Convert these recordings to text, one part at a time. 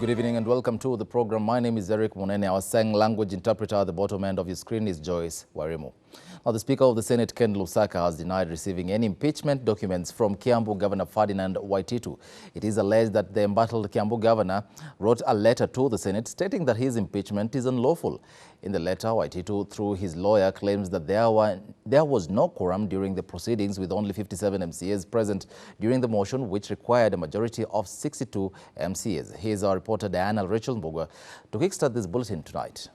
Good evening and welcome to the program. My name is Mnene. Our Sang language interpreter at the bottom end of your screen is Joyce Warimo. Now, the Speaker of the Senate, Ken Lusaka, has denied receiving any impeachment documents from Kiambu Governor Ferdinand Waititu. It is alleged that the embattled Kiambu Governor wrote a letter to the Senate stating that his impeachment is unlawful. In the letter, Waititu, through his lawyer, claims that there was no quorum during the proceedings, with only 57 MCAs present during the motion, which required a majority of 62 MCAs. Here's our reporter Diana Rachel Mbugwa to kickstart this bulletin tonight.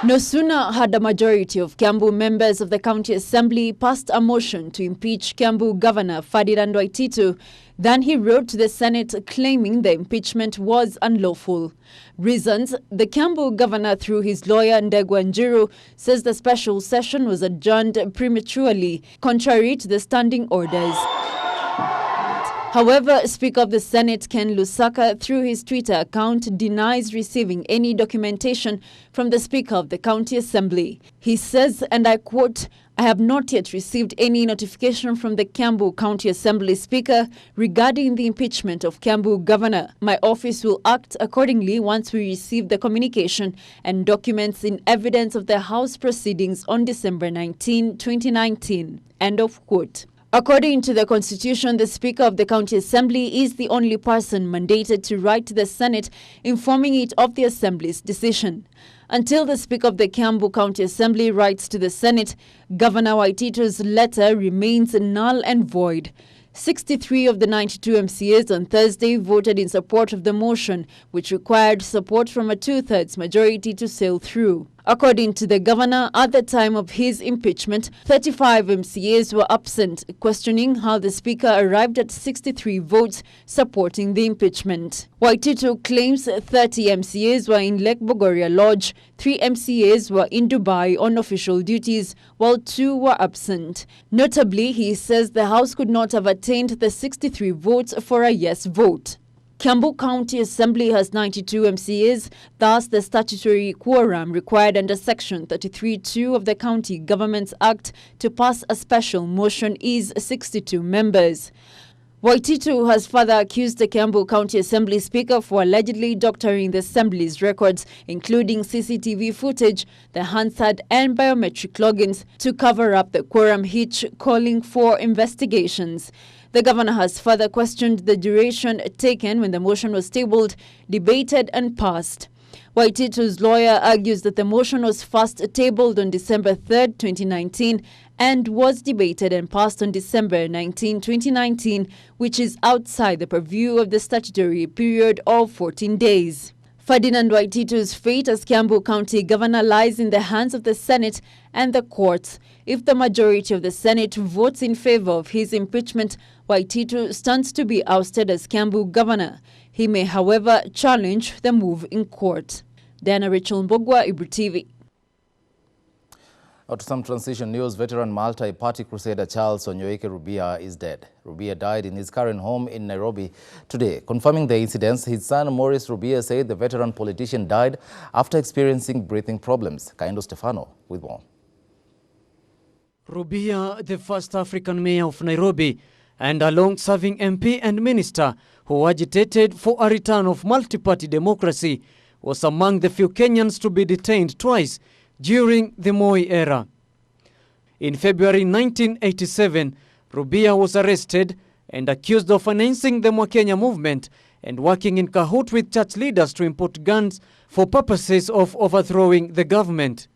No sooner had a majority of Kiambu members of the County Assembly passed a motion to impeach Kiambu Governor Ferdinand Waititu than he wrote to the Senate claiming the impeachment was unlawful. Reasons: the Kiambu Governor, through his lawyer Ndegwa Njiru, says the special session was adjourned prematurely, contrary to the standing orders. However, Speaker of the Senate Ken Lusaka, through his Twitter account, denies receiving any documentation from the Speaker of the County Assembly. He says, and I quote, "I have not yet received any notification from the Kiambu County Assembly Speaker regarding the impeachment of Kiambu Governor. My office will act accordingly once we receive the communication and documents in evidence of the House proceedings on December 19, 2019. End of quote. According to the Constitution, the Speaker of the County Assembly is the only person mandated to write to the Senate informing it of the Assembly's decision. Until the Speaker of the Kiambu County Assembly writes to the Senate, Governor Waititu's letter remains null and void. 63 of the 92 MCAs on Thursday voted in support of the motion, which required support from a two-thirds majority to sail through. According to the governor, at the time of his impeachment, 35 MCAs were absent, questioning how the speaker arrived at 63 votes supporting the impeachment. Waititu claims 30 MCAs were in Lake Bogoria Lodge, 3 MCAs were in Dubai on official duties, while 2 were absent. Notably, he says the House could not have attained the 63 votes for a yes vote. Kiambu County Assembly has 92 MCAs, thus the statutory quorum required under Section 33(2) of the County Governments Act to pass a special motion is 62 members. Waititu has further accused the Kiambu County Assembly Speaker for allegedly doctoring the Assembly's records, including CCTV footage, the Hansard and biometric logins, to cover up the quorum hitch, calling for investigations. The governor has further questioned the duration taken when the motion was tabled, debated and passed. Waititu's lawyer argues that the motion was first tabled on December 3, 2019 and was debated and passed on December 19, 2019, which is outside the purview of the statutory period of 14 days. Ferdinand Waititu's fate as Kiambu County Governor lies in the hands of the Senate and the courts. If the majority of the Senate votes in favor of his impeachment, Waititu stands to be ousted as Kiambu Governor. He may, however, challenge the move in court. Diana Rachel Mbugwa, Ebru TV. Out to some transition news, veteran multi-party crusader Charles Onyoike Rubia is dead. Rubia died in his current home in Nairobi today. Confirming the incidents, his son Maurice Rubia said the veteran politician died after experiencing breathing problems. Kaindo Stefano with more. Rubia, the first African mayor of Nairobi and a long-serving MP and minister who agitated for a return of multi-party democracy, was among the few Kenyans to be detained twice during the Moi era. In February 1987, Rubia was arrested and accused of financing the Mwakenya movement and working in cahoot with church leaders to import guns for purposes of overthrowing the government.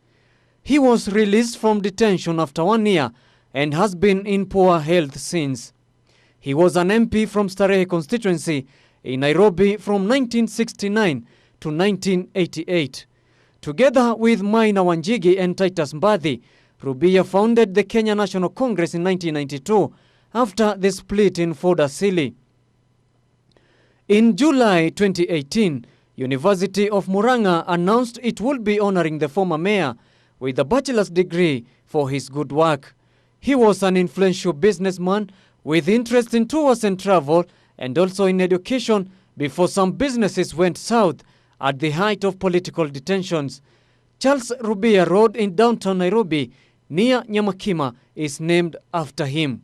He was released from detention after 1 year and has been in poor health since. He was an MP from Starehe constituency in Nairobi from 1969 to 1988. Together with Maina Wanjigi and Titus Mbadi, Rubia founded the Kenya National Congress in 1992 after the split in Ford Asili. In July 2018, University of Murang'a announced it would be honoring the former mayor with a bachelor's degree for his good work. He was an influential businessman with interest in tours and travel and also in education before some businesses went south at the height of political detentions. Charles Rubia Road in downtown Nairobi near Nyamakima is named after him.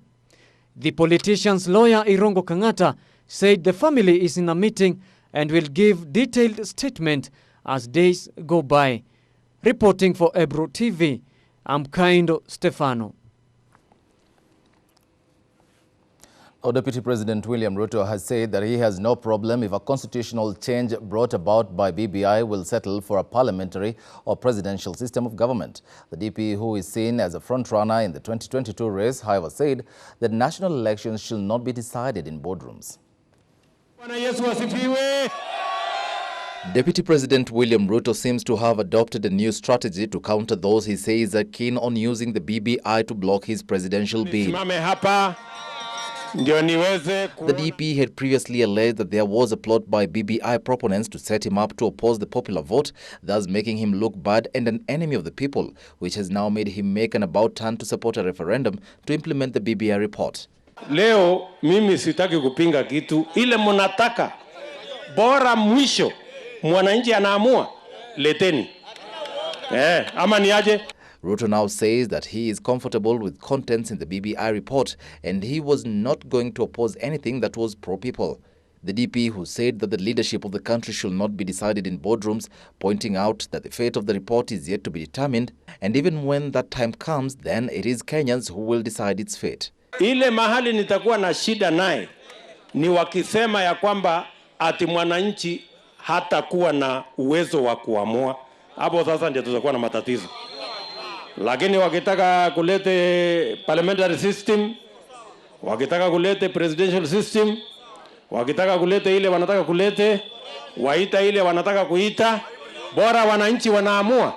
The politician's lawyer Irongo Kangata said the family is in a meeting and will give detailed statement as days go by. Reporting for Ebru TV, I'm Kaindo Stefano. Our Deputy President William Ruto has said that he has no problem if a constitutional change brought about by BBI will settle for a parliamentary or presidential system of government. The DP, who is seen as a frontrunner in the 2022 race, however, said that national elections should not be decided in boardrooms. Deputy President William Ruto seems to have adopted a new strategy to counter those he says are keen on using the BBI to block his presidential bid. The DP had previously alleged that there was a plot by BBI proponents to set him up to oppose the popular vote, thus making him look bad and an enemy of the people, which has now made him make an about turn to support a referendum to implement the BBI report. Leo mimi sitaki kupinga kitu, ile mnataka bora mwisho mwananchi anaamua, leteni. Ama ni aje? Ruto now says that he is comfortable with contents in the BBI report and he was not going to oppose anything that was pro-people. The DP, who said that the leadership of the country should not be decided in boardrooms, pointing out that the fate of the report is yet to be determined, and even when that time comes, then it is Kenyans who will decide its fate. Ile mahali nitakuwa na shida naye ni wakisema ya kwamba ati mwananchi hata kuwa na uwezo wa kuamua. Hapo sasa ndio tutakuwa na matatizo. Lakini wakitaka kulete parliamentary system, wakitaka kulete presidential system, wakitaka kulete ile wanataka kulete, waita ile wanataka kuita, bora wananchi wanaamua.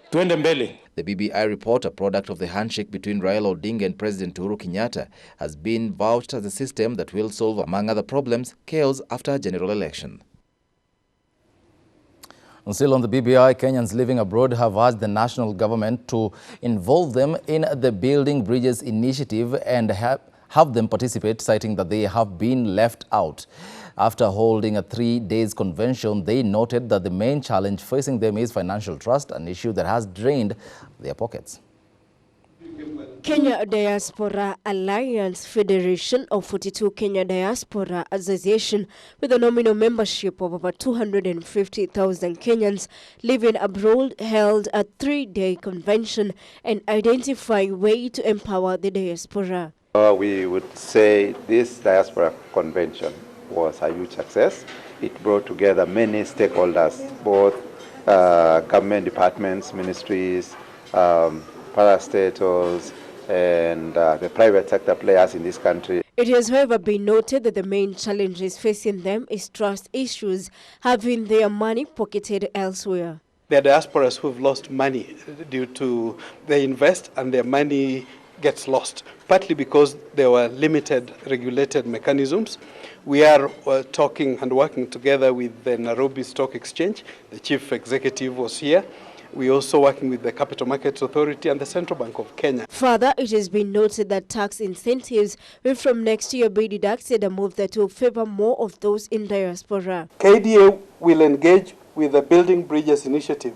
Tuende mbele. The BBI report, a product of the handshake between Raila Odinga and President Uhuru Kenyatta, has been vouched as a system that will solve, among other problems, chaos after a general election. And still on the BBI, Kenyans living abroad have asked the national government to involve them in the Building Bridges initiative and have them participate, citing that they have been left out. After holding a 3-day convention, they noted that the main challenge facing them is financial trust, an issue that has drained their pockets. Kenya Diaspora Alliance Federation of 42 Kenya Diaspora Association, with a nominal membership of over 250,000 Kenyans living abroad, held a 3-day convention and identified way to empower the diaspora. We would say this diaspora convention was a huge success. It brought together many stakeholders, both government departments, ministries, parastatals, and the private sector players in this country. It has, however, been noted that the main challenges facing them is trust issues, having their money pocketed elsewhere. There are diasporas who have lost money due to they invest and their money gets lost, partly because there were limited regulated mechanisms. We are talking and working together with the Nairobi Stock Exchange. The chief executive was here. We're also working with the Capital Markets Authority and the Central Bank of Kenya. Further, it has been noted that tax incentives will from next year be deducted, a move that will favor more of those in diaspora. KDA will engage with the Building Bridges initiative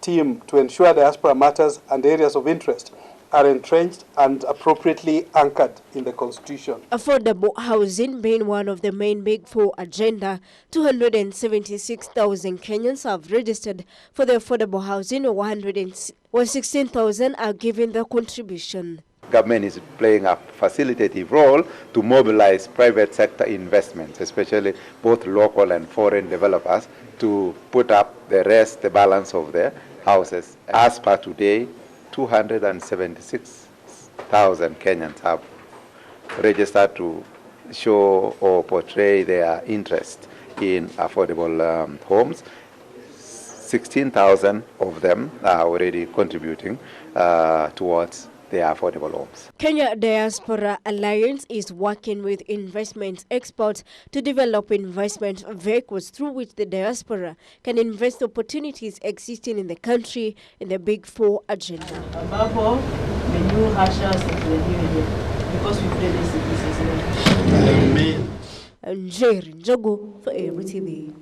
team to ensure diaspora matters and areas of interest are entrenched and appropriately anchored in the Constitution. Affordable housing being one of the main Big Four agenda, 276,000 Kenyans have registered for the affordable housing, 116,000 are giving their contribution. Government is playing a facilitative role to mobilize private sector investments, especially both local and foreign developers, to put up the balance of their houses. As per today, 276,000 Kenyans have registered to show or portray their interest in affordable homes. 16,000 of them are already contributing towards their affordable homes. Kenya Diaspora Alliance is working with investment experts to develop investment vehicles through which the diaspora can invest opportunities existing in the country in the Big Four agenda. Above the new ushers into the new year, because we play this as well. And Jerry Njogo for Ebru TV.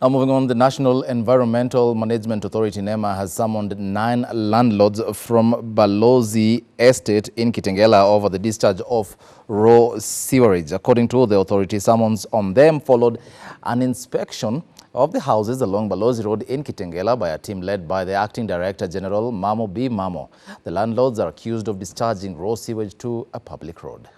Now moving on, the National Environmental Management Authority NEMA has summoned 9 landlords from Balozi Estate in Kitengela over the discharge of raw sewerage. According to the authority, summons on them followed an inspection of the houses along Balozi Road in Kitengela by a team led by the Acting Director General Mamo B. Mamo. The landlords are accused of discharging raw sewage to a public road.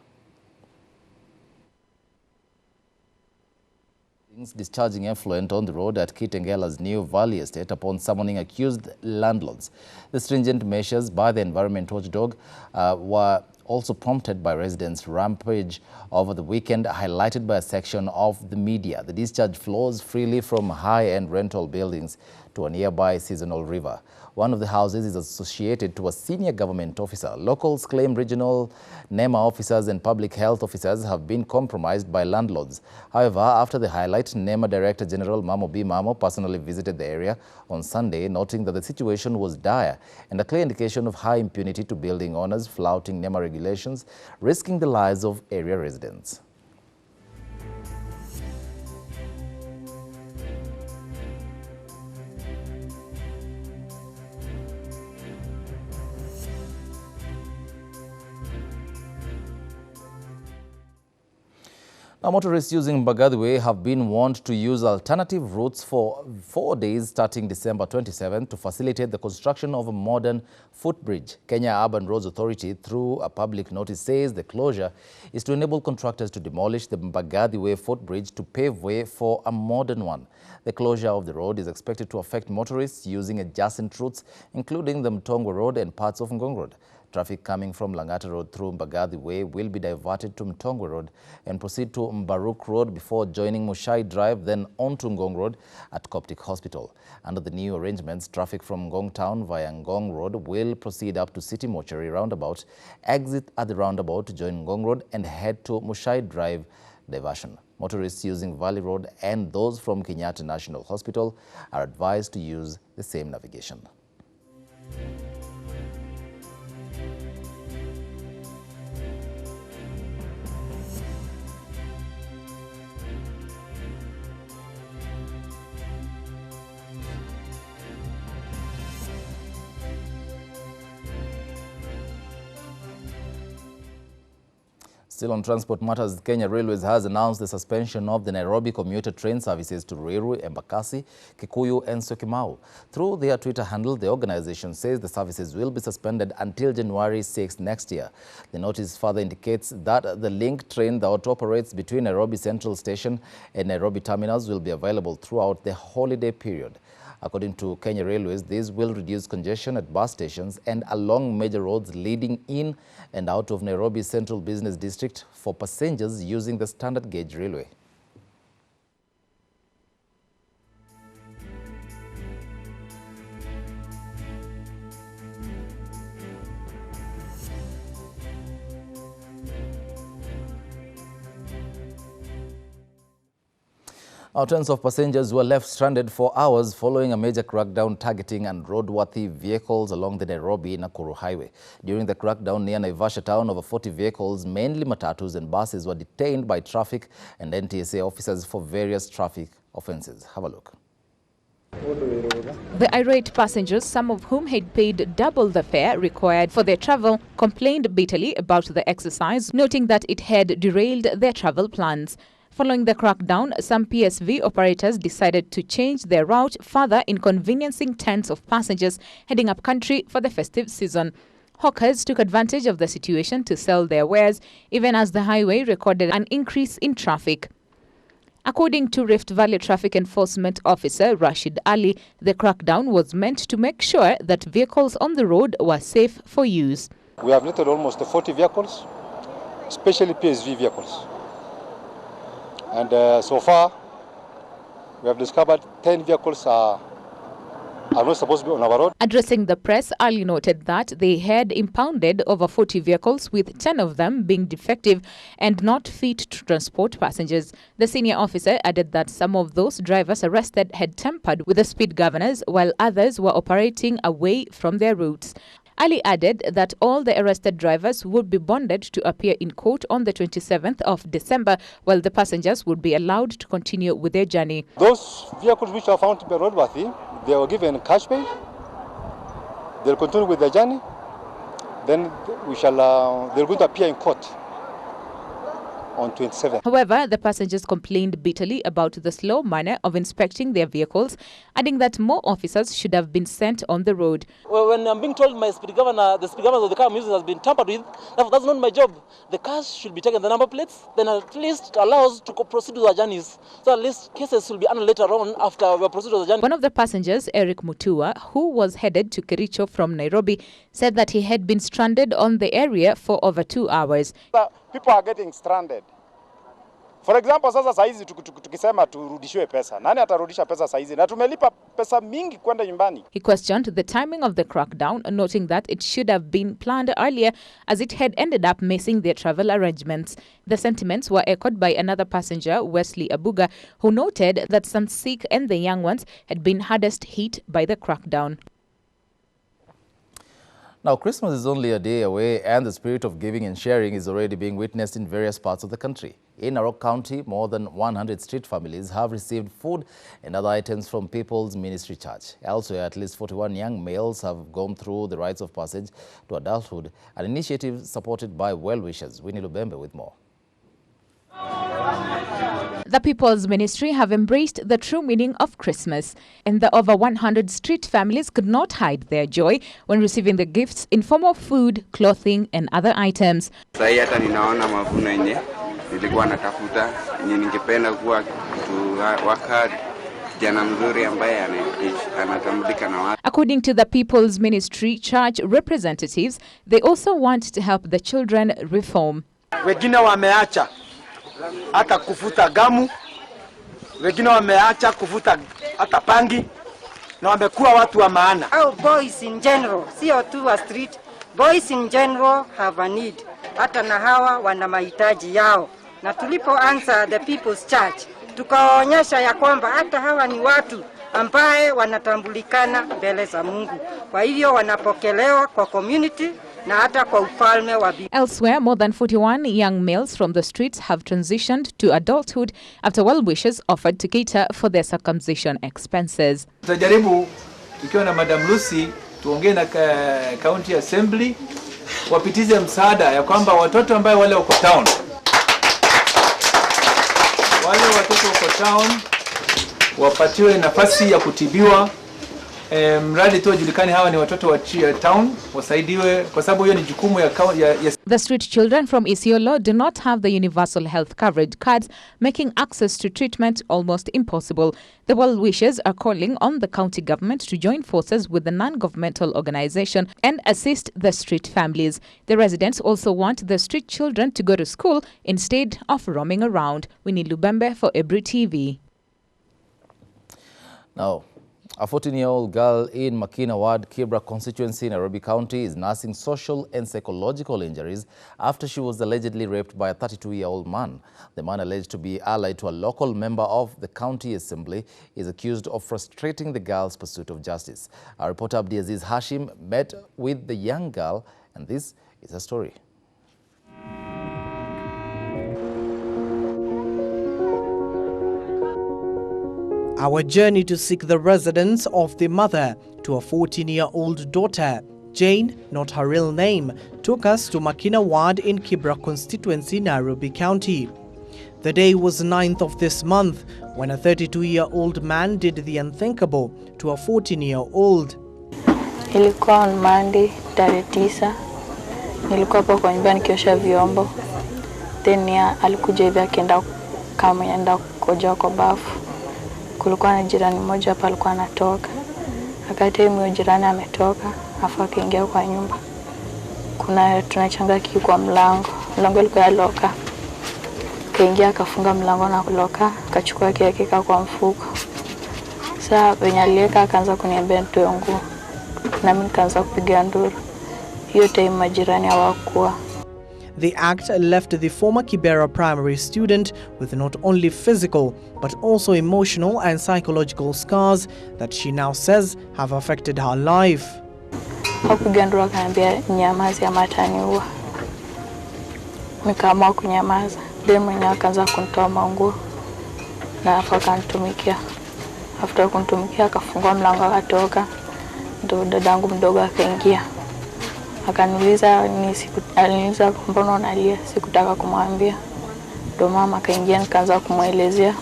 Discharging effluent on the road at Kitengela's New Valley Estate upon summoning accused landlords. The stringent measures by the environment watchdog were also prompted by residents' rampage over the weekend, highlighted by a section of the media. The discharge flows freely from high-end rental buildings to a nearby seasonal river. One of the houses is associated to a senior government officer. Locals claim regional NEMA officers and public health officers have been compromised by landlords. However, after the highlight, NEMA Director General Mamo B. Mamo personally visited the area on Sunday, noting that the situation was dire and a clear indication of high impunity to building owners flouting NEMA regulations, risking the lives of area residents. Now, motorists using Mbagathi Way have been warned to use alternative routes for 4 days starting December 27 to facilitate the construction of a modern footbridge. Kenya Urban Roads Authority, through a public notice, says the closure is to enable contractors to demolish the Mbagathi Way footbridge to pave way for a modern one. The closure of the road is expected to affect motorists using adjacent routes, including the Mtongwe Road and parts of Ngong Road. Traffic coming from Langata Road through Mbagathi Way will be diverted to Mtongwe Road and proceed to Mbaruk Road before joining Mushai Drive, then on to Ngong Road at Coptic Hospital. Under the new arrangements, traffic from Ngong Town via Ngong Road will proceed up to City Mortuary roundabout, exit at the roundabout to join Ngong Road and head to Mushai Drive diversion. Motorists using Valley Road and those from Kenyatta National Hospital are advised to use the same navigation. Still on transport matters, Kenya Railways has announced the suspension of the Nairobi commuter train services to Ruiru, Embakasi, Kikuyu and Syokimau. Through their Twitter handle, the organization says the services will be suspended until January 6 next year. The notice further indicates that the link train that operates between Nairobi Central Station and Nairobi terminals will be available throughout the holiday period. According to Kenya Railways, this will reduce congestion at bus stations and along major roads leading in and out of Nairobi Central Business District for passengers using the standard gauge railway. Tens of passengers were left stranded for hours following a major crackdown targeting unroadworthy vehicles along the Nairobi-Nakuru highway. During the crackdown near Naivasha town, over 40 vehicles, mainly matatus and buses, were detained by traffic and NTSA officers for various traffic offences. Have a look. The irate passengers, some of whom had paid double the fare required for their travel, complained bitterly about the exercise, noting that it had derailed their travel plans. Following the crackdown, some PSV operators decided to change their route, further inconveniencing tens of passengers heading up country for the festive season. Hawkers took advantage of the situation to sell their wares, even as the highway recorded an increase in traffic. According to Rift Valley Traffic Enforcement Officer Rashid Ali, the crackdown was meant to make sure that vehicles on the road were safe for use. We have netted almost 40 vehicles, especially PSV vehicles. And so far, we have discovered 10 vehicles are not supposed to be on our road. Addressing the press, Ali noted that they had impounded over 40 vehicles, with 10 of them being defective and not fit to transport passengers. The senior officer added that some of those drivers arrested had tampered with the speed governors, while others were operating away from their routes. Ali added that all the arrested drivers would be bonded to appear in court on the 27th of December, while the passengers would be allowed to continue with their journey. Those vehicles which are found to be roadworthy, they were given cash pay. They'll continue with their journey. Then they're going to appear in court on 27th. However, the passengers complained bitterly about the slow manner of inspecting their vehicles, adding that more officers should have been sent on the road. Well, when I'm being told the speed governor of the car I'm using has been tampered with, that's not my job. The cars should be taken, the number plates, then at least allows to proceed with our journeys. So at least cases will be handled later on after we proceed with the journey. One of the passengers, Eric Mutua, who was headed to Kericho from Nairobi, said that he had been stranded on the area for over 2 hours. People are getting stranded. For example, sasa saizi tukisema turudishiwe pesa. Nani atarudisha pesa saizi? Na tumelipa pesa mingi kwenda nyumbani. He questioned the timing of the crackdown, noting that it should have been planned earlier as it had ended up messing their travel arrangements. The sentiments were echoed by another passenger, Wesley Abuga, who noted that some sick and the young ones had been hardest hit by the crackdown. Now, Christmas is only a day away, and the spirit of giving and sharing is already being witnessed in various parts of the country. In Narok County, more than 100 street families have received food and other items from People's Ministry Church. Elsewhere, at least 41 young males have gone through the rites of passage to adulthood, an initiative supported by well-wishers. Winnie Lubembe with more. The People's Ministry have embraced the true meaning of Christmas, and the over 100 street families could not hide their joy when receiving the gifts in form of food, clothing and other items. According to the People's Ministry Church representatives, they also want to help the children reform. Wengine wameacha hata kufuta gamu, wengine wameacha kufuta hata pangi, na wamekuwa watu wa maana. Our boys in general, sio tu wa street, boys in general have a need. Hata na hawa wana mahitaji yao. Na tulipoanza the People's Church, tukaonyesha ya kwamba hata hawa ni watu ambaye wanatambulikana mbele za Mungu. Kwa hivyo wanapokelewa kwa community na hata kwa ufalme wa Biblia. Elsewhere, more than 41 young males from the streets have transitioned to adulthood after well-wishers offered to cater for their circumcision expenses. Tutajaribu tukiwa na Madam Lucy tuongee na County Assembly wapitize msaada ya kwamba watoto ambao wale wako town, wapatiwe nafasi ya kutibiwa, mradi tu wajulikane hawa ni watoto wa town, wasaidiwe kwa sababu hiyo ni jukumu ya The street children from Isiolo do not have the universal health coverage cards, making access to treatment almost impossible. The well-wishers are calling on the county government to join forces with the non-governmental organization and assist the street families. The residents also want the street children to go to school instead of roaming around. Winnie Lubembe for Ebru TV. Now, a 14-year-old girl in Makina Ward, Kibra constituency, Nairobi County, is nursing social and psychological injuries after she was allegedly raped by a 32-year-old man. The man, alleged to be allied to a local member of the county assembly, is accused of frustrating the girl's pursuit of justice. Our reporter Abdiaziz Hashim met with the young girl, and this is her story. Our journey to seek the residence of the mother to a 14-year-old daughter, Jane, not her real name, took us to Makina Ward in Kibra constituency, Nairobi County. The day was 9th of this month when a 32-year-old man did the unthinkable to a 14-year-old. Ilikuwa on Monday, tarehe 9. Nilikuwa hapo kwa nyumba nikiosha vyombo. Then alikuja hivi akaenda kama anaenda kukojoa kwa bafu. Kulikuwa na jirani mmoja hapa alikuwa anatoka. Akati huyo jirani ametoka, afa akaingia kwa nyumba. Tunachanga kiki kwa mlango. Mlango ulikuwa loka. Kaingia akafunga mlango na kuloka, akachukua kile kwa mfuko. Sasa venye aliweka akaanza kuniambia nitoe nguo. Na mimi nikaanza kupiga nduru. Hiyo time majirani hawakuwa. The act left the former Kibera primary student with not only physical but also emotional and psychological scars that she now says have affected her life. Hakupiga nduru akaniambia nyamaza ama ataniua. Nikaamua kunyamaza. Ndiye mwenyewe akaanza kunitoa manguo na akanitumikia. After kunitumikia akafungua mlango akatoka. Ndio dadangu mdogo akaingia. Akaniuliza aliniuliza mbona unalia, sikutaka kumwambia. Ndio mama akaingia nikaanza kumuelezea.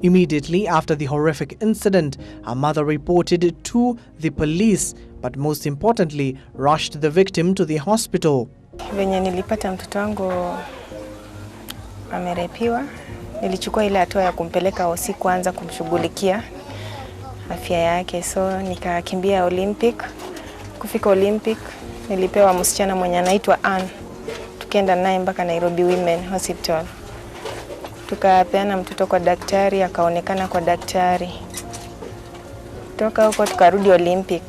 Immediately after the horrific incident, her mother reported to the police, but most importantly, rushed the victim to the hospital. Venye nilipata mtoto wangu amerepiwa, nilichukua ile hatua ya kumpeleka hosi kwanza kumshughulikia afya yake. So nikakimbia Olympic. Kufika Olympic, nilipewa msichana mwenye anaitwa Ann. Tukaenda naye mpaka Nairobi Women Hospital. Tukapeana mtoto kwa daktari, akaonekana kwa daktari. Toka huko tukarudi Olympic.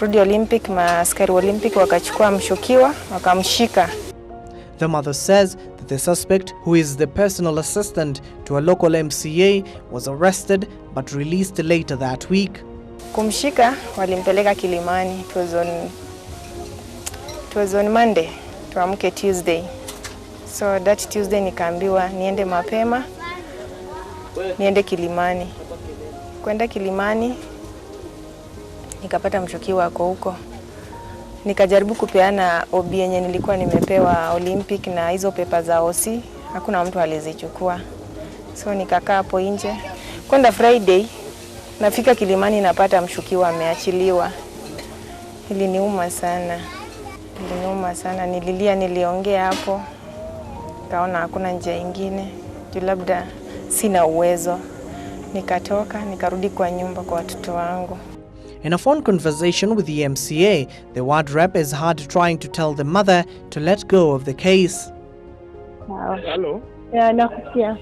Rudi Olympic, maaskari Olympic wakachukua mshukiwa, wakamshika. The mother says that the suspect, who is the personal assistant to a local MCA, was arrested but released later that week. Kumshika walimpeleka Kilimani. It was on Monday, tuamke Tuesday. So that Tuesday nikaambiwa niende mapema, niende Kilimani. Kwenda Kilimani, nikapata mshukiwa ako huko. Nikajaribu kupeana OB yenye nilikuwa nimepewa Olympic na hizo pepa za OC, hakuna mtu alizichukua. So nikakaa hapo nje. Kwenda Friday, nafika Kilimani napata mshukiwa ameachiliwa. Iliniuma sana. Nililia, niliongea hapo. Kaona hakuna njia ingine. Labda sina uwezo. Nikatoka, nikarudi kwa nyumba kwa watoto wangu. In a phone conversation with the MCA, the ward rep is hard trying to tell the mother to let go of the case. Hello? Yeah, nakusikia.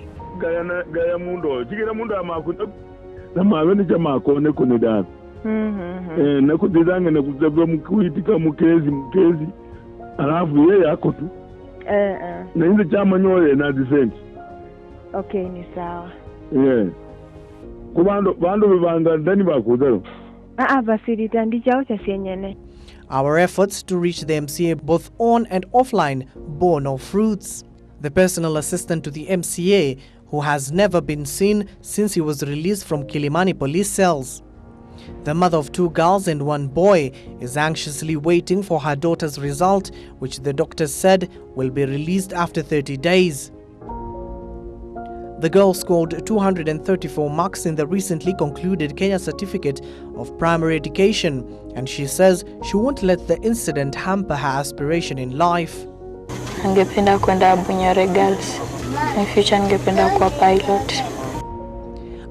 Gaya mundo. Chigira mundo amakuna na mawene chama kone kone da. Na kudizanga na kuzabwa mkuitika mukezi. Alafu yeye yako tu. Na inze chama nyoye na defense. Okay, ni sawa. Yeah. Kubando bibanga ndani bakudaro. Our efforts to reach the MCA both on and offline bore no fruits. The personal assistant to the MCA, who has never been seen since he was released from Kilimani police cells. The mother of 2 girls and 1 boy is anxiously waiting for her daughter's result, which the doctors said will be released after 30 days. The girl scored 234 marks in the recently concluded Kenya Certificate of Primary Education, and she says she won't let the incident hamper her aspiration in life. Ningependa kwenda Bunyore Girls. In future ningependa kuwa pilot.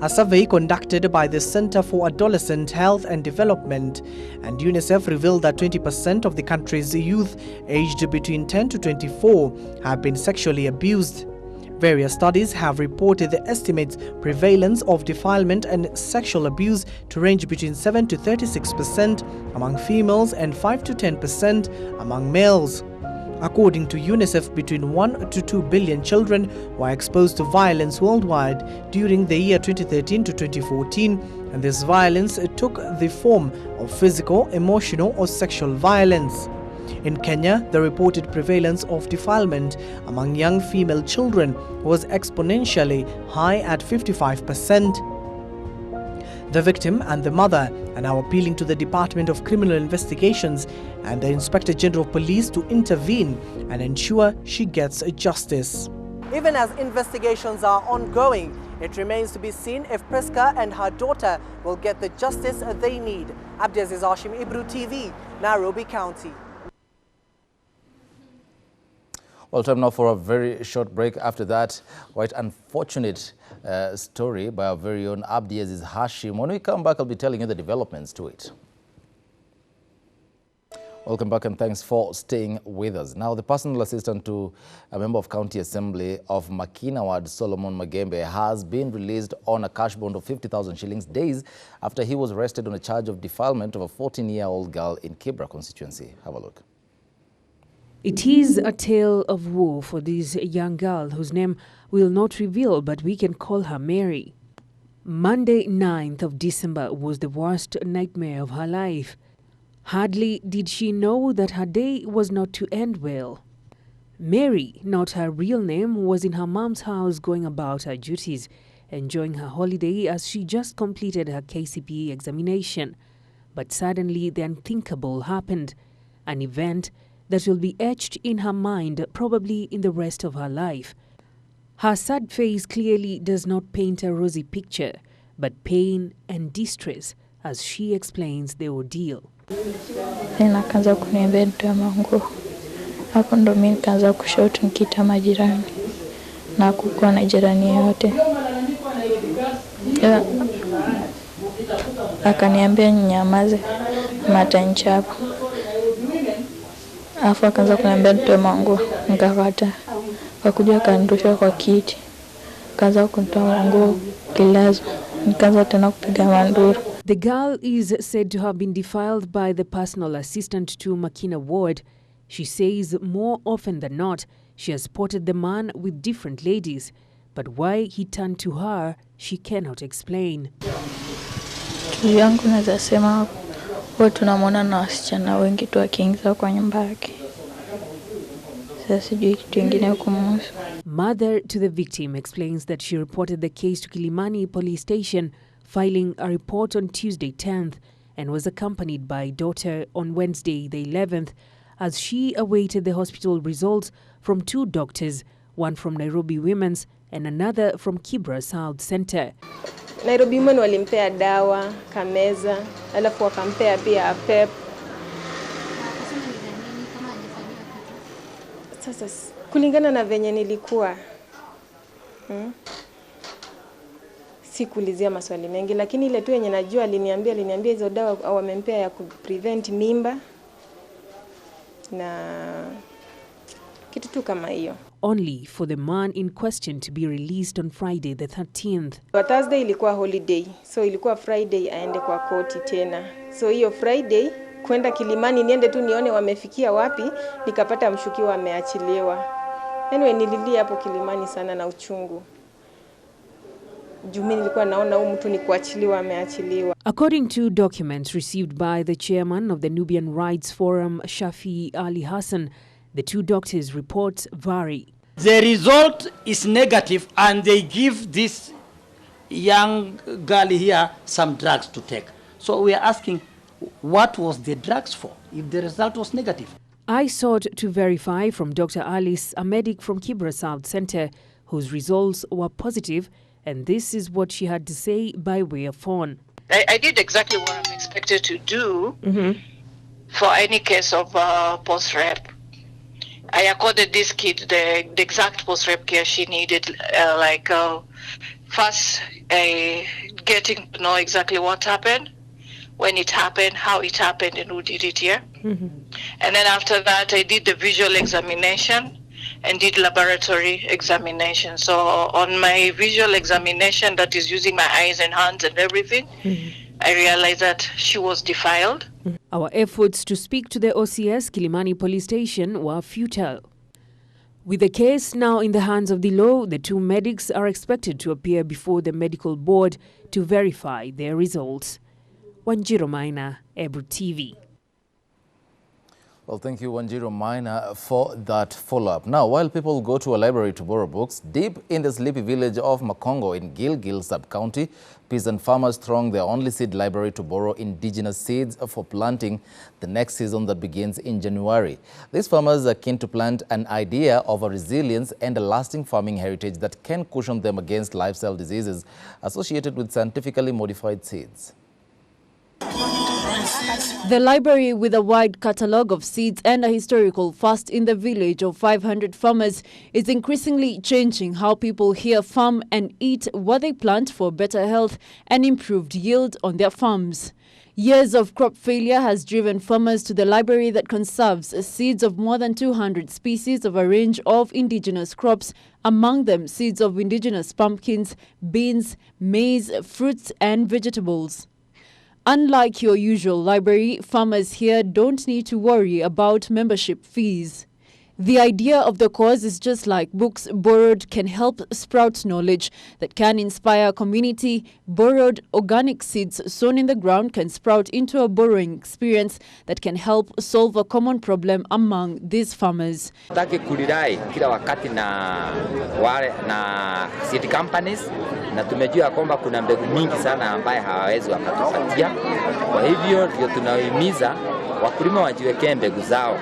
A survey conducted by the Center for Adolescent Health and Development and UNICEF revealed that 20% of the country's youth aged between 10 to 24 have been sexually abused. Various studies have reported the estimated prevalence of defilement and sexual abuse to range between 7 to 36% among females and 5 to 10% among males. According to UNICEF, between 1 to 2 billion children were exposed to violence worldwide during the year 2013 to 2014, and this violence took the form of physical, emotional, or sexual violence. In Kenya, the reported prevalence of defilement among young female children was exponentially high at 55%. The victim and the mother are now appealing to the Department of Criminal Investigations and the Inspector General of Police to intervene and ensure she gets justice. Even as investigations are ongoing, it remains to be seen if Priska and her daughter will get the justice they need. Abdiaziz Hashim, Ebru TV, Nairobi County. Well, time now for a very short break. After that, quite unfortunate story by our very own Abdiaziz Hashim. When we come back, I'll be telling you the developments to it. Welcome back and thanks for staying with us. Now, the personal assistant to a member of County Assembly of Makina Ward, Solomon Magembe, has been released on a cash bond of 50,000 shillings days after he was arrested on a charge of defilement of a 14-year-old girl in Kibra constituency. Have a look. It is a tale of woe for this young girl whose name we'll not reveal, but we can call her Mary. Monday, 9th of December was the worst nightmare of her life. Hardly did she know that her day was not to end well. Mary, not her real name, was in her mom's house going about her duties, enjoying her holiday as she just completed her KCPE examination. But suddenly the unthinkable happened, an event that will be etched in her mind probably in the rest of her life. Her sad face clearly does not paint a rosy picture, but pain and distress as she explains the ordeal. Nikaanza kuniambia nitoe manguo. Hapo ndo mimi nikaanza kushout nikiita majirani. Na kukuwa na jirani yote. Akaniambia nyamaze matanchapo. Afu akaanza kuniambia nitoe manguo. Nikakata. Akakuja akanirusha kwa kiti. Akaanza kunitoa manguo kilazo. Nikaanza tena kupiga manduru. The girl is said to have been defiled by the personal assistant to Makina Ward. She says more often than not, she has spotted the man with different ladies. But why he turned to her, she cannot explain. Yangu naweza sema huwa tunamwona na wasichana wengi tu akiingia kwa nyumba yake. Sasa sijui kitu kingine kumhusu. Mother to the victim explains that she reported the case to Kilimani police station, filing a report on Tuesday 10th, and was accompanied by daughter on Wednesday the 11th as she awaited the hospital results from two doctors, one from Nairobi Women's and another from Kibra South Center. Nairobi Women walimpea dawa, kameza, alafu wakampea pia pep. Sasa kulingana na venye nilikuwa sikulizia maswali mengi, lakini ile tu yenye najua aliniambia hizo dawa au amempea ya kuprevent mimba na kitu tu kama hiyo. Only for the man in question to be released on Friday the 13th. Thursday ilikuwa holiday, so ilikuwa Friday aende kwa koti tena. So hiyo Friday kwenda Kilimani niende tu nione wamefikia wapi, nikapata mshukiwa ameachiliwa. Anyway, nililia hapo Kilimani sana na uchungu. Jumi nilikuwa naona huyu mtu ni kuachiliwa ameachiliwa. According to documents received by the chairman of the Nubian Rights Forum, Shafi Ali Hassan, the two doctors' reports vary. The result is negative and they give this young girl here some drugs to take. So we are asking, what was the drugs for if the result was negative? I sought to verify from Dr. Alice, a medic from Kibra South Center, whose results were positive, and this is what she had to say by way of phone. I did exactly what I'm expected to do for any case of post-rep. I accorded this kid the exact post-rep care she needed, first getting to know exactly what happened, when it happened, how it happened, and who did it here. And then after that, I did the visual examination and did laboratory examination. So on my visual examination, that is using my eyes and hands and everything, I realized that she was defiled. Our efforts to speak to the OCS Kilimani police station were futile. With the case now in the hands of the law, the two medics are expected to appear before the medical board to verify their results. Wanjiro Maina, Ebru TV. Well, thank you, Wanjiro Maina, for that follow-up. Now, while people go to a library to borrow books, deep in the sleepy village of Makongo in Gilgil sub-county, peasant farmers throng their only seed library to borrow indigenous seeds for planting the next season that begins in January. These farmers are keen to plant an idea of a resilience and a lasting farming heritage that can cushion them against lifestyle diseases associated with scientifically modified seeds. The library, with a wide catalogue of seeds and a historical fast in the village of 500 farmers, is increasingly changing how people here farm and eat what they plant for better health and improved yield on their farms. Years of crop failure has driven farmers to the library that conserves seeds of more than 200 species of a range of indigenous crops, among them seeds of indigenous pumpkins, beans, maize, fruits and vegetables. Unlike your usual library, farmers here don't need to worry about membership fees. The idea of the cause is just like books borrowed can help sprout knowledge that can inspire community. Borrowed organic seeds sown in the ground can sprout into a borrowing experience that can help solve a common problem among these farmers. Taki kulirai kila wakati na seed companies, na tumejua kwamba kuna mbegu mingi sana ambaye hawawezi wakatupatia. Kwa hivyo ndio tunahimiza wakulima wajiwekee mbegu zao.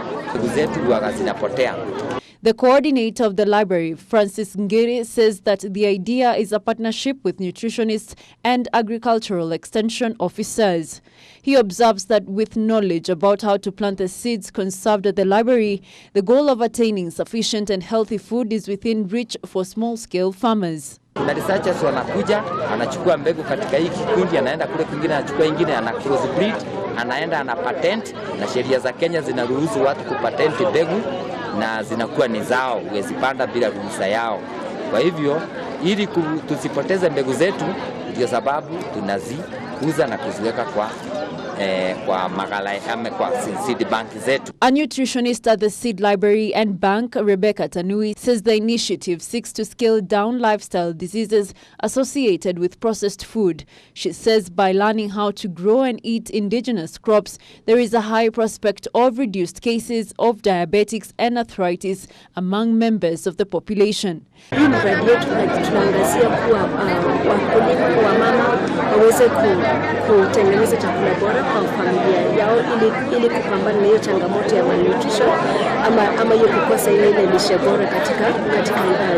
The coordinator of the library, Francis Ngiri, says that the idea is a partnership with nutritionists and agricultural extension officers. He observes that with knowledge about how to plant the seeds conserved at the library, the goal of attaining sufficient and healthy food is within reach for small-scale farmers. Kuna researchers wanakuja, anachukua mbegu katika hii kikundi, anaenda kule kwingine, anachukua ingine, ana crossbreed, anaenda ana patent, na sheria za Kenya zinaruhusu watu kupatent mbegu na zinakuwa ni zao, huwezipanda bila ruhusa yao. Kwa hivyo ili tusipoteze mbegu zetu, ndio sababu tunaziuza na kuziweka kwa magala kwa seed bank zetu. A nutritionist at the Seed Library and Bank, Rebecca Tanui, says the initiative seeks to scale down lifestyle diseases associated with processed food. She says by learning how to grow and eat indigenous crops, there is a high prospect of reduced cases of diabetics and arthritis among members of the population. Hii mradi yetu tunaangazia kuwa wakulima wa mama waweze kutengeneza chakula bora kwa familia yao ili kupambana na hiyo changamoto ya malnutrition ama hiyo kukosa ile lishe bora katika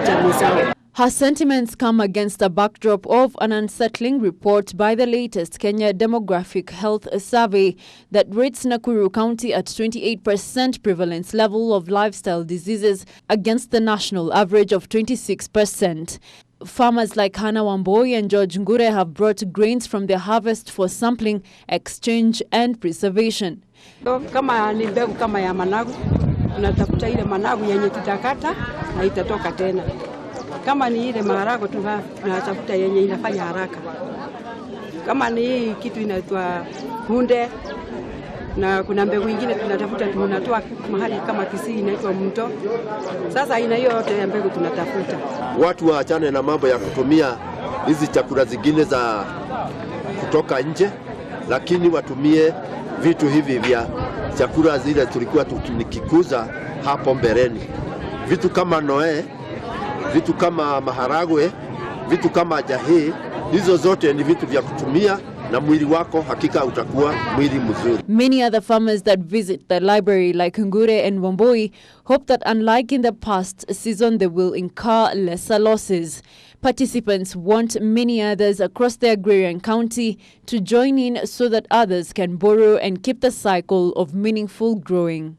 jamii zao. Her sentiments come against a backdrop of an unsettling report by the latest Kenya Demographic Health Survey that rates Nakuru County at 28% prevalence level of lifestyle diseases against the national average of 26%. Farmers like Hannah Wamboi and George Ngure have brought grains from their harvest for sampling, exchange and preservation. Kama ni mbegu kama ya managu, tunatafuta ile managu yenye tutakata na itatoka tena. Kama ni ile maharagwe tunatafuta yenye inafanya haraka. Kama ni kitu inaitwa kunde, na kuna mbegu nyingine tunatafuta tunatoa mahali kama Kisii inaitwa mto. Sasa aina hiyo yote ya mbegu tunatafuta. Watu waachane na mambo ya kutumia hizi chakula zingine za kutoka nje, lakini watumie vitu hivi vya chakula zile tulikuwa tunikikuza hapo mbeleni. Vitu kama noe, vitu kama maharagwe, vitu kama jahe, hizo zote ni vitu vya kutumia na mwili wako hakika utakuwa mwili mzuri. Many other farmers that visit the library like Ngure and Wamboi hope that unlike in the past season they will incur lesser losses. Participants want many others across the agrarian county to join in so that others can borrow and keep the cycle of meaningful growing.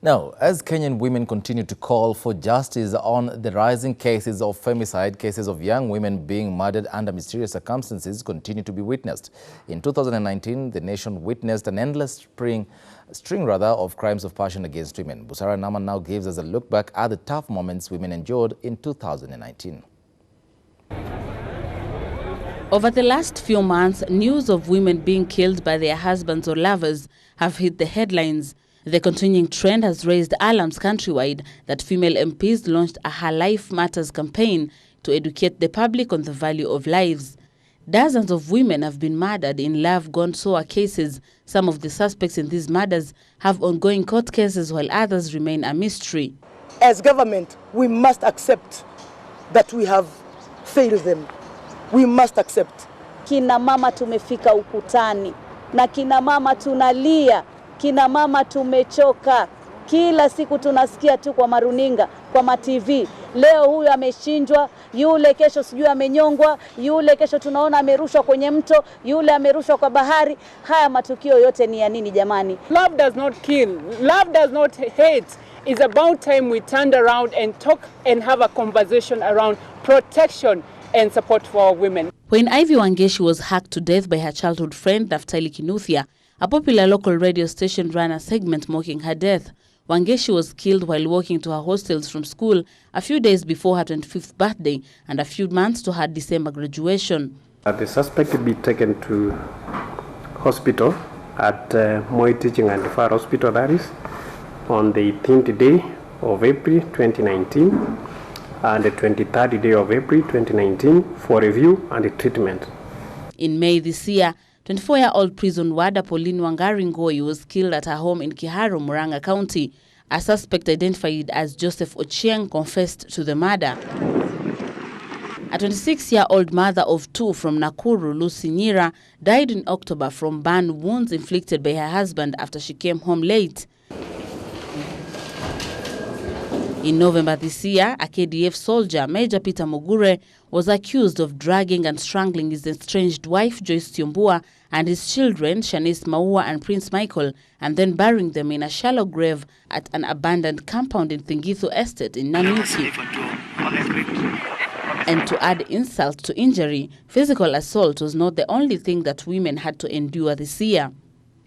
Now, as Kenyan women continue to call for justice on the rising cases of femicide, cases of young women being murdered under mysterious circumstances continue to be witnessed. In 2019, the nation witnessed an endless string of crimes of passion against women. Busara Naman now gives us a look back at the tough moments women endured in 2019. Over the last few months, news of women being killed by their husbands or lovers have hit the headlines. The continuing trend has raised alarms countrywide that female MPs launched a Her Life Matters campaign to educate the public on the value of lives. Dozens of women have been murdered in love-gone sour cases. Some of the suspects in these murders have ongoing court cases while others remain a mystery. As government, we must accept that we have failed them. We must accept. Kina mama tumefika ukutani na kina mama tunalia. Kina mama tumechoka. Kila siku tunasikia tu kwa maruninga, kwa ma-TV. Leo huyu ameshinjwa, yule kesho sijui amenyongwa, yule kesho tunaona amerushwa kwenye mto, yule amerushwa kwa bahari. Haya matukio yote ni ya nini jamani? Love does not kill. Love does not hate. It's about time we turned around and talk and have a conversation around protection and support for our women. When Ivy Wangeshi was hacked to death by her childhood friend Naftali Kinuthia, a popular local radio station ran a segment mocking her death. Wangeshi was killed while walking to her hostels from school a few days before her 25th birthday and a few months to her December graduation. The suspect will be taken to hospital at Moi Teaching and Referral Hospital, that is, on the 10th day of April 2019 and the 23rd day of April 2019 for review and treatment. In May this year, 24-year-old prison warder Pauline Wangari Ngoi was killed at her home in Kiharo, Murang'a County. A suspect identified as Joseph Ochieng confessed to the murder. A 26-year-old mother of two from Nakuru, Lucy Nyira, died in October from burn wounds inflicted by her husband after she came home late. In November this year, a KDF soldier, Major Peter Mugure, was accused of dragging and strangling his estranged wife, Joyce Tiombua, and his children, Shanice Maua and Prince Michael, and then burying them in a shallow grave at an abandoned compound in Thingithu Estate in Nanyuki. And to add insult to injury, physical assault was not the only thing that women had to endure this year.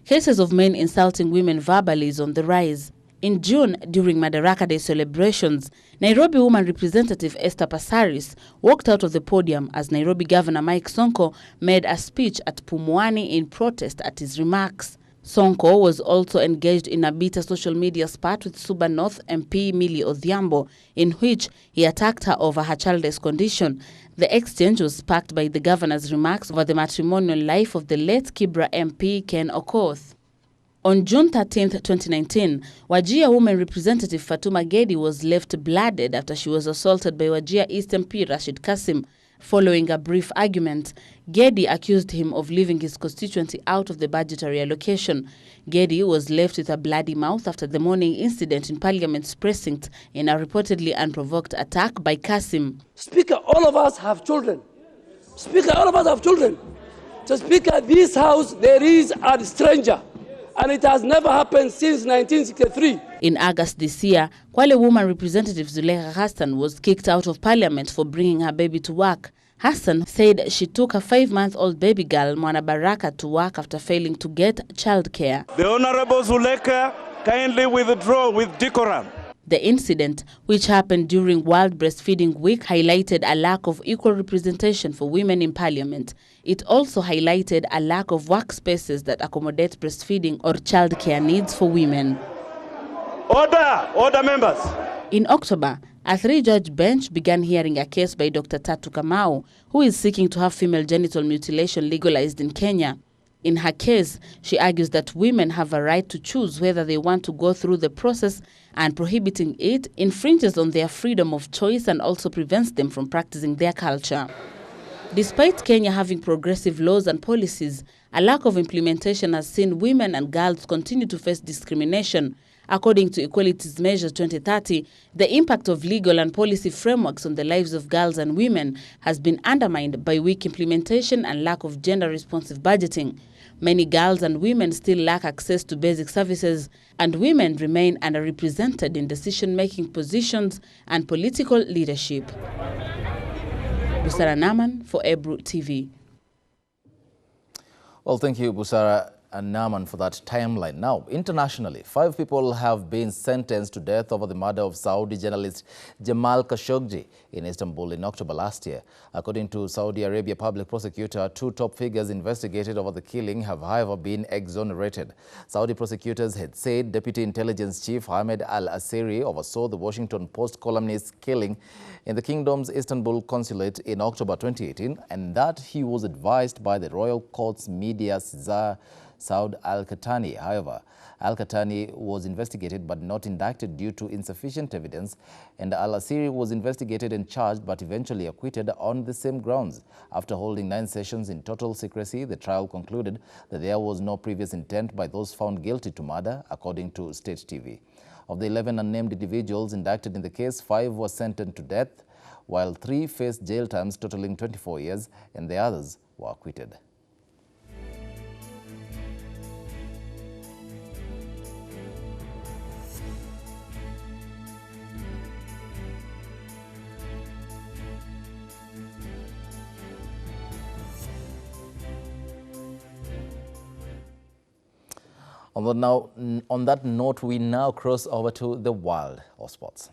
Cases of men insulting women verbally is on the rise. In June, during Madaraka Day celebrations, Nairobi woman representative Esther Passaris walked out of the podium as Nairobi Governor Mike Sonko made a speech at Pumwani in protest at his remarks. Sonko was also engaged in a bitter social media spat with Suba North MP Millie Odhiambo, in which he attacked her over her childless condition. The exchange was sparked by the governor's remarks over the matrimonial life of the late Kibra MP Ken Okoth. On June 13, 2019, Wajir woman representative Fatuma Gedi was left blooded after she was assaulted by Wajir East MP Rashid Kasim. Following a brief argument, Gedi accused him of leaving his constituency out of the budgetary allocation. Gedi was left with a bloody mouth after the morning incident in Parliament's precinct in a reportedly unprovoked attack by Kasim. Speaker, all of us have children. Speaker, all of us have children. So Speaker, this house, there is a stranger. And it has never happened since 1963. In August this year, Kwale woman representative Zulekha Hassan was kicked out of parliament for bringing her baby to work. Hassan said she took her 5-month-old baby girl, Mwana Baraka, to work after failing to get childcare. The Honorable Zulekha kindly withdraw with decorum. The incident, which happened during World Breastfeeding Week, highlighted a lack of equal representation for women in parliament. It also highlighted a lack of workspaces that accommodate breastfeeding or childcare needs for women. Order! Order, members! In October, a 3-judge bench began hearing a case by Dr. Tatu Kamau, who is seeking to have female genital mutilation legalized in Kenya. In her case, she argues that women have a right to choose whether they want to go through the process, and prohibiting it infringes on their freedom of choice and also prevents them from practicing their culture. Despite Kenya having progressive laws and policies, a lack of implementation has seen women and girls continue to face discrimination. According to Equalities Measure 2030, the impact of legal and policy frameworks on the lives of girls and women has been undermined by weak implementation and lack of gender-responsive budgeting. Many girls and women still lack access to basic services, and women remain underrepresented in decision-making positions and political leadership. Busara Naman for Ebru TV. Well, thank you, Busara and Naman, for that timeline. Now, internationally, 5 people have been sentenced to death over the murder of Saudi journalist Jamal Khashoggi in Istanbul in October last year. According to Saudi Arabia public prosecutor, 2 top figures investigated over the killing have, however, been exonerated. Saudi prosecutors had said Deputy Intelligence Chief Ahmed Al-Asiri oversaw the Washington Post columnist's killing in the kingdom's Istanbul consulate in October 2018, and that he was advised by the royal court's media czar Saud Al-Qahtani. However, Al-Qahtani was investigated but not indicted due to insufficient evidence, and Al-Asiri was investigated and charged but eventually acquitted on the same grounds. After holding 9 sessions in total secrecy, the trial concluded that there was no previous intent by those found guilty to murder, according to State TV. Of the 11 unnamed individuals indicted in the case, 5 were sentenced to death, while 3 faced jail terms totaling 24 years, and the others were acquitted. On that note, we now cross over to the world of sports.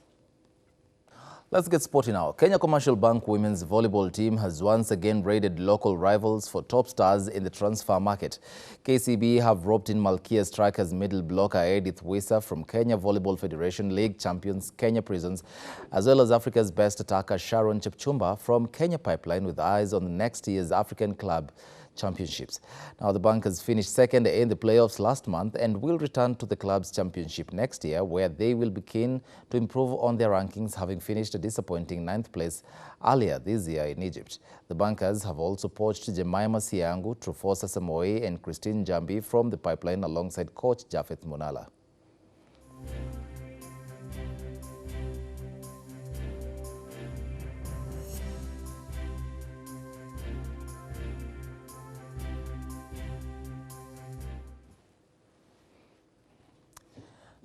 Let's get sporty now. Kenya Commercial Bank women's volleyball team has once again raided local rivals for top stars in the transfer market. KCB have roped in Malkia strikers middle blocker Edith Wisa from Kenya Volleyball Federation League champions Kenya Prisons, as well as Africa's best attacker Sharon Chepchumba from Kenya Pipeline, with eyes on the next year's African Club Championships. Now, the bank has finished second in the playoffs last month and will return to the club's championship next year, where they will be keen to improve on their rankings, having finished a disappointing 9th place earlier this year in Egypt. The bankers have also poached Jemima Siangu, Trufosa Samoei and Christine Jambi from the Pipeline alongside coach Japheth Munala.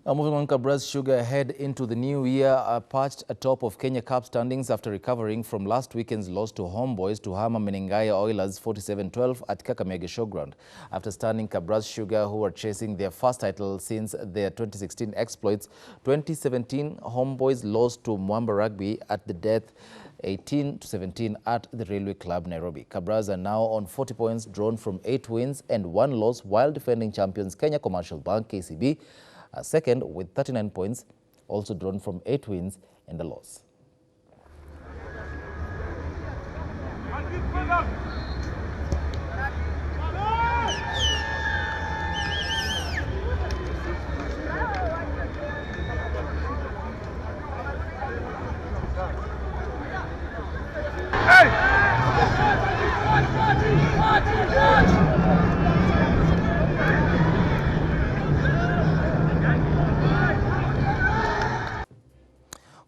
Now, moving on, Kabras Sugar head into the new year perched atop of Kenya Cup standings after recovering from last weekend's loss to Homeboys to hammer Menengai Oilers 47-12 at Kakamega Showground. After stunning Kabras Sugar, who are chasing their first title since their 2016 exploits, 2017 Homeboys lost to Mwamba Rugby at the death 18-17 at the Railway Club, Nairobi. Kabras are now on 40 points, drawn from 8 wins and 1 loss, while defending champions Kenya Commercial Bank, KCB, second with 39 points, also drawn from 8 wins and a loss.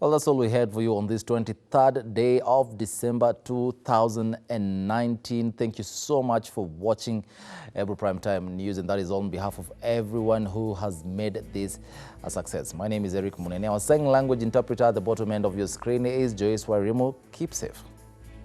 Well, that's all we had for you on this 23rd day of December 2019. Thank you so much for watching Ebru Primetime News, and that is on behalf of everyone who has made this a success. My name is Mnene. Our sign language interpreter at the bottom end of your screen is Joyce Warimo. Keep safe.